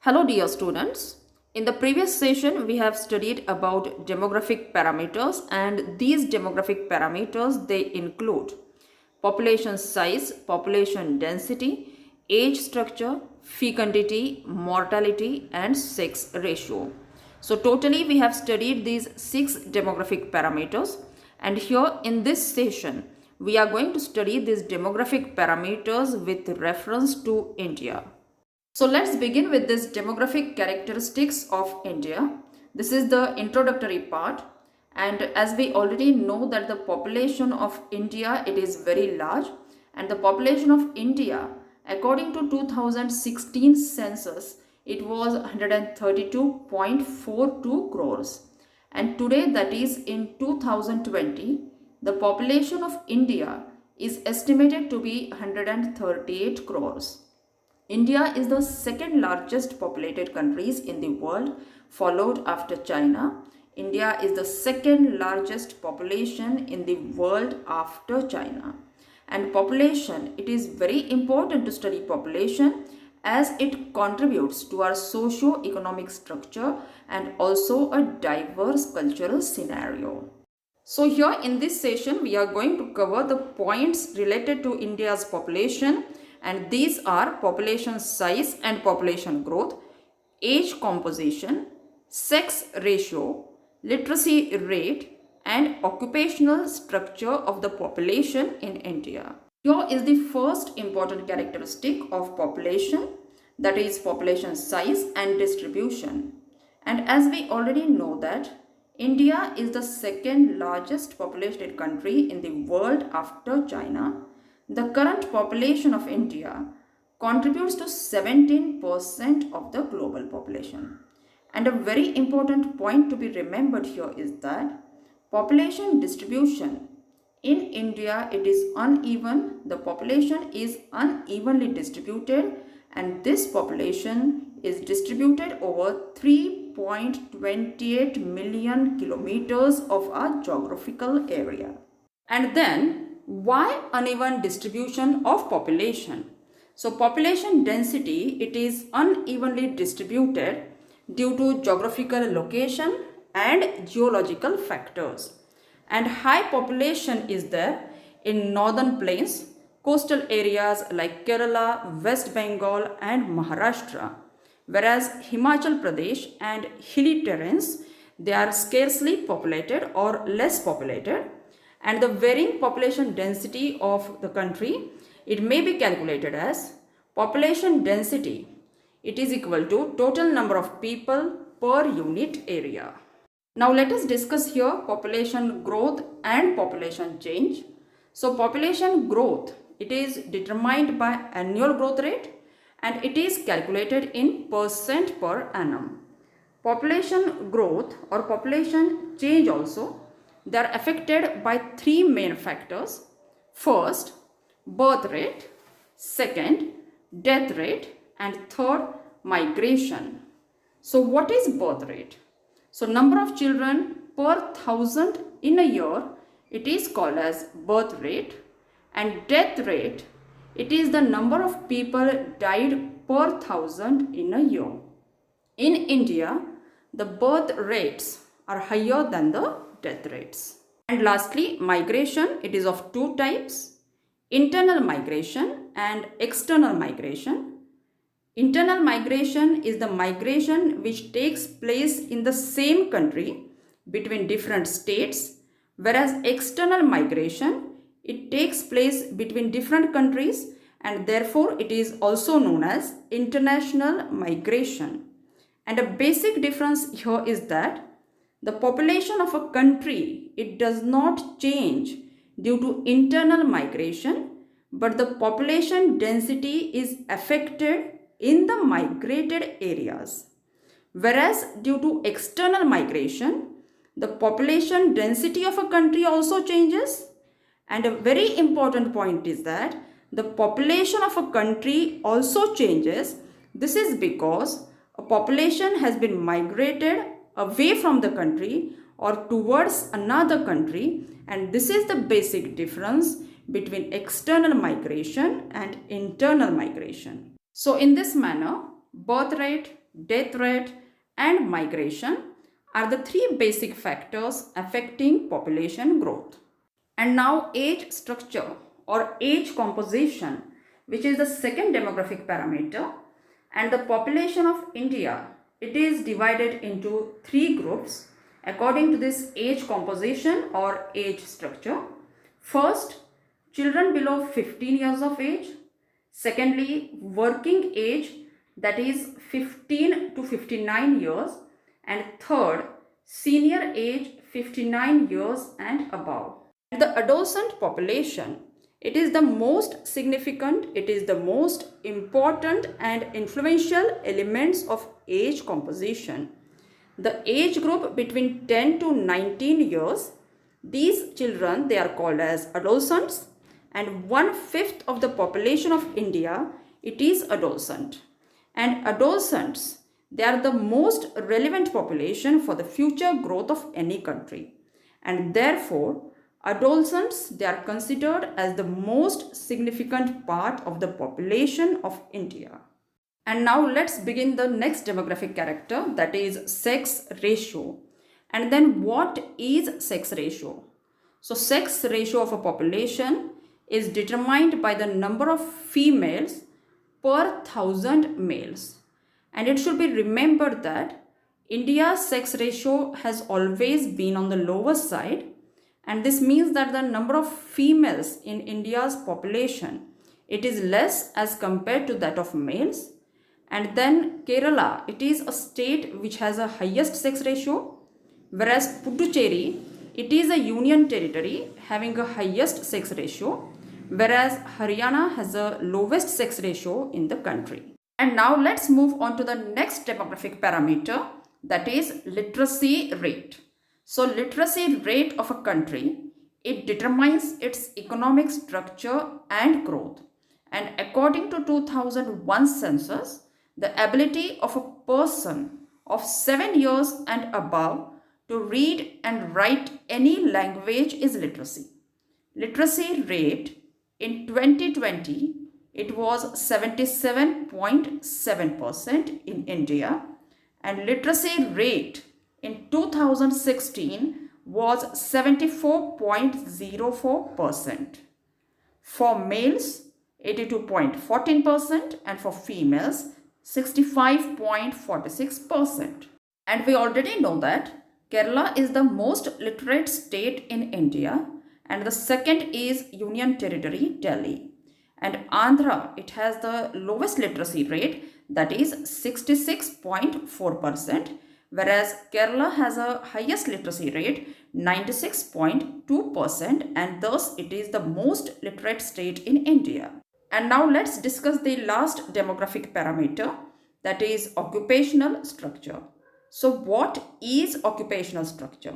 Hello dear students. In the previous session we have studied about demographic parameters, and these demographic parameters they include population size, population density, age structure, fecundity, mortality and sex ratio. So totally we have studied these 6 demographic parameters, and here in this session we are going to study these demographic parameters with reference to India. So let's begin with this demographic characteristics of India. This is the introductory part, and as we already know that the population of India, it is very large, and the population of India according to 2016 census, it was 132.42 crores, and today, that is in 2020, the population of India is estimated to be 138 crores. India is the second largest populated countries in the world, followed after China. India is the second largest population in the world after China. And population, it is very important to study population as it contributes to our socio-economic structure and also a diverse cultural scenario. So here in this session, we are going to cover the points related to India's population, and these are population size and population growth, age composition, sex ratio, literacy rate and occupational structure of the population in India. Here is the first important characteristic of population, that is population size and distribution. And as we already know that India is the second largest populated country in the world after China. The current population of India contributes to 17% of the global population. And a very important point to be remembered here is that population distribution in India, it is uneven. The population is unevenly distributed, and this population is distributed over 3.28 million kilometers of our geographical area. And then why uneven distribution of population? So population density, it is unevenly distributed due to geographical location and geological factors. And high population is there in northern plains, coastal areas like Kerala, West Bengal and Maharashtra, whereas Himachal Pradesh and hilly terrains, they are scarcely populated or less populated. And the varying population density of the country, it may be calculated as population density. It is equal to total number of people per unit area. Now let us discuss here population growth and population change. So population growth, it is determined by annual growth rate and it is calculated in percent per annum. Population growth or population change also, they are affected by three main factors. First, birth rate. Second, death rate. And third, migration. So what is birth rate? So number of children per 1,000 in a year, it is called as birth rate. And death rate, it is the number of people died per 1,000 in a year. In India, the birth rates are higher than the death rates. And lastly, migration, it is of two types: internal migration and external migration. Internal migration is the migration which takes place in the same country between different states, whereas external migration, it takes place between different countries, and therefore it is also known as international migration. And a basic difference here is that the population of a country, it does not change due to internal migration, but the population density is affected in the migrated areas. Whereas due to external migration, the population density of a country also changes. And a very important point is that the population of a country also changes. This is because a population has been migrated away from the country or towards another country, and this is the basic difference between external migration and internal migration. So in this manner, birth rate, death rate, and migration are the three basic factors affecting population growth. And now age structure or age composition, which is the second demographic parameter, and the population of India, it is divided into three groups according to this age composition or age structure. First, children below 15 years of age. Secondly, working age, that is 15 to 59 years. And third, senior age 59 years and above. The adolescent population, it is the most significant, it is the most important and influential elements of age composition. The age group between 10 to 19 years, these children, they are called as adolescents, and 1/5 of the population of India, it is adolescent. And adolescents, they are the most relevant population for the future growth of any country. And therefore, adolescents, they are considered as the most significant part of the population of India. And now let's begin the next demographic character, that is sex ratio. And then what is sex ratio? So sex ratio of a population is determined by the number of females per 1,000 males. And it should be remembered that India's sex ratio has always been on the lower side. And this means that the number of females in India's population, it is less as compared to that of males. And then Kerala, it is a state which has a highest sex ratio, whereas Puducherry, it is a union territory having a highest sex ratio, whereas Haryana has a lowest sex ratio in the country. And now let's move on to the next demographic parameter, that is literacy rate. So literacy rate of a country, it determines its economic structure and growth. And according to 2001 census, the ability of a person of 7 years and above to read and write any language is literacy. Literacy rate in 2020, it was 77.7% in India, and literacy rate in 2016 was 74.04%. For males, 82.14%, and for females, 65.46%. And we already know that Kerala is the most literate state in India, and the second is Union Territory, Delhi. And Andhra, it has the lowest literacy rate, that is 66.4%, whereas Kerala has a highest literacy rate, 96.2%, and thus it is the most literate state in India. And now let's discuss the last demographic parameter, that is occupational structure. So what is occupational structure?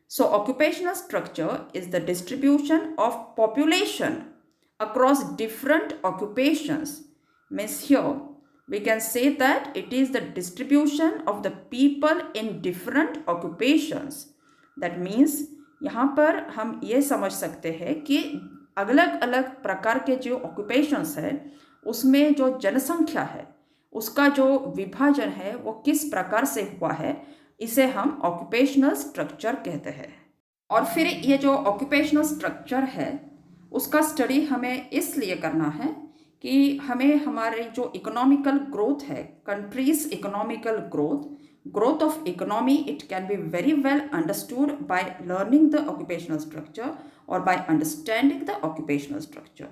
So occupational structure is the distribution of population across different occupations. Means here we can say that it is the distribution of the people in different occupations. That means यहाँ पर हम ये समझ सकते हैं कि अलग अलग प्रकार के जो ऑक्यूपेशंस है उसमें जो जनसंख्या है उसका जो विभाजन है वो किस प्रकार से हुआ है, इसे हम ऑक्यूपेशनल स्ट्रक्चर कहते हैं. और फिर ये जो ऑक्यूपेशनल स्ट्रक्चर है उसका स्टडी हमें इसलिए करना है कि हमें हमारे जो इकोनॉमिकल ग्रोथ है, countries economical growth of economy, it can be very well understood by learning the occupational structure or by understanding the occupational structure.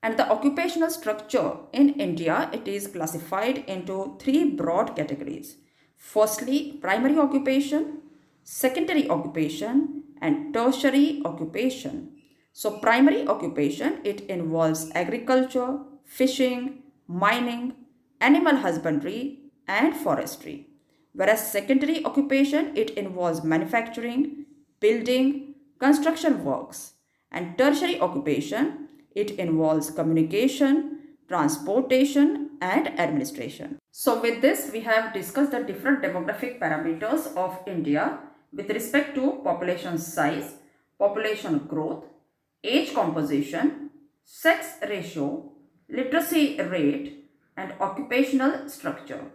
And the occupational structure in India, it is classified into three broad categories. Firstly, primary occupation, secondary occupation, and tertiary occupation. So primary occupation, it involves agriculture, fishing, mining, animal husbandry, and forestry. Whereas secondary occupation, it involves manufacturing, building, construction works. And tertiary occupation, it involves communication, transportation, and administration. So with this, we have discussed the different demographic parameters of India with respect to population size, population growth, age composition, sex ratio, literacy rate, and occupational structure.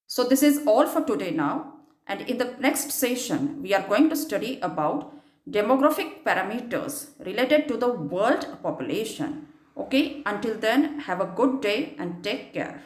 So this is all for today now. And in the next session, we are going to study about demographic parameters related to the world population. Okay, until then, have a good day and take care.